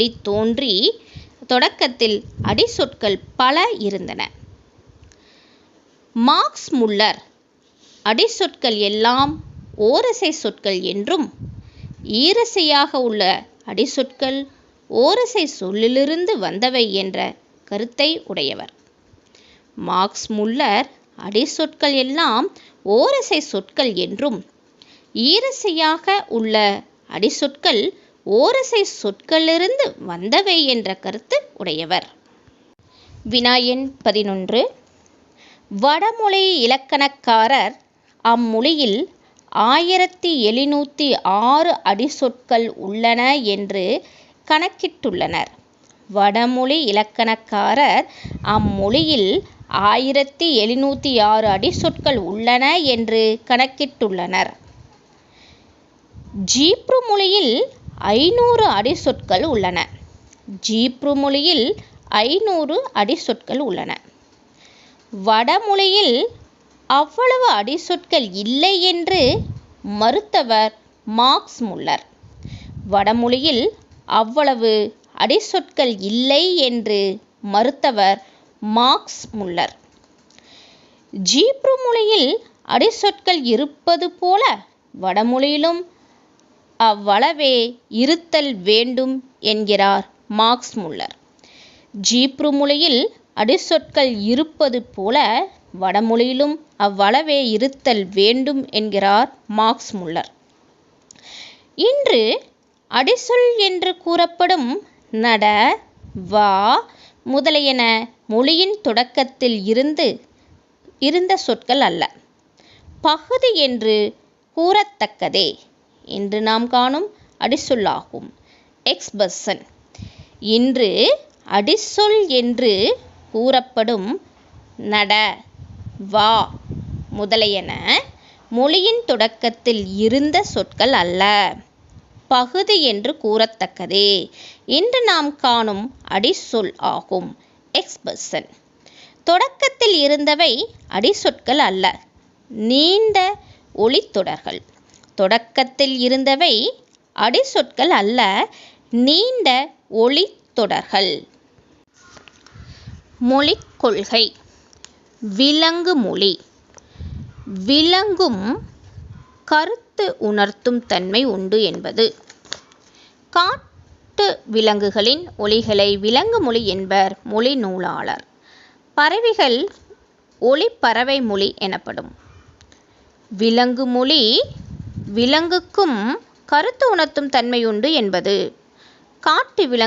தோன்றி தொடக்கத்தில் அடிச்சொற்கள் பல இருந்தன. மார்க்ஸ் முல்லர் அடிச்சொற்கள் எல்லாம் ஓரசை சொற்கள் என்றும் ஈரசையாக உள்ள அடிச்சொற்கள் ஓரசை சொல்லிலிருந்து வந்தவை என்ற கருத்தை உடையவர். மார்க்ஸ் முல்லர் அடிச்சொற்கள் எல்லாம் ஓரசை சொற்கள் என்றும் ஈரசையாக உள்ள அடிச்சொற்கள் ஓரசை சொற்களிலிருந்து வந்தவை என்ற கருத்து உடையவர். வினா எண் 11. வடமொழி இலக்கணக்காரர் அம்மொழியில் 1706 அடிச்சொற்கள் உள்ளன என்று கணக்கிட்டுள்ளனர். வடமொழி இலக்கணக்காரர் அம்மொழியில் 1706 அடிச்சொற்கள் உள்ளன என்று கணக்கிட்டுள்ளனர். ஜீப்ரு மொழியில் 500 அடிச்சொற்கள் உள்ளன. ஜீப்ரு மொழியில் 500 அடிச்சொற்கள் உள்ளன. வடமொழியில் அவ்வளவு அடிச்சொற்கள் இல்லை என்று மறுத்தவர் மார்க்ஸ் முல்லர். வடமொழியில் அவ்வளவு அடிச்சொற்கள் இல்லை என்று மறுத்தவர் மார்க்ஸ் முல்லர். ஜீப்ரு மொழியில் அடிச்சொற்கள் இருப்பது போல வடமொழியிலும் அவ்வளவே இருத்தல் வேண்டும் என்கிறார் மார்க்ஸ் முல்லர். ஜீப்ரு மொழியில் அடிச்சொற்கள் இருப்பது போல வடமொழியிலும் அவ்வளவே இருத்தல் வேண்டும் என்கிறார் மார்க்ஸ் முல்லர். இன்று அடிச்சொல் என்று கூறப்படும் நட, வா முதலியன மொழியின் தொடக்கத்தில் இருந்த சொற்கள் அல்ல, பகுதி என்று கூறத்தக்கதே இன்று நாம் காணும் அடிச்சொல்லாகும். எக்ஸ்பிரஷன். இன்று அடிச்சொல் என்று கூறப்படும் நட, வா முதலியன மொழியின் தொடக்கத்தில் இருந்த சொற்கள் அல்ல, பகுதி என்று கூறத்தக்கதே இன்று நாம் காணும் அடிச்சொல் ஆகும். எக்ஸ்பிரஷன். தொடக்கத்தில் இருந்தவை அடிச்சொற்கள் அல்ல, நீண்ட ஒலித்தொடர்கள். தொடக்கத்தில் இருந்தவை அடிச்சொற்கள் அல்ல, நீண்ட ஒலித்தொடர்கள். மொழிக் கொள்கை. விலங்கு மொழி. விலங்கும் கருத்து உணர்த்தும் தன்மை உண்டு என்பது. காட்டு விலங்குகளின் ஒலிகளை விலங்கு மொழி என்பர் மொழி நூலாளர். பறவைகள் ஒலிப்பறவை மொழி எனப்படும். விலங்கு மொழி விலங்குக்கும் கருத்து உணர்த்தும் தன்மை உண்டு என்பது. காட்டு விலங்கு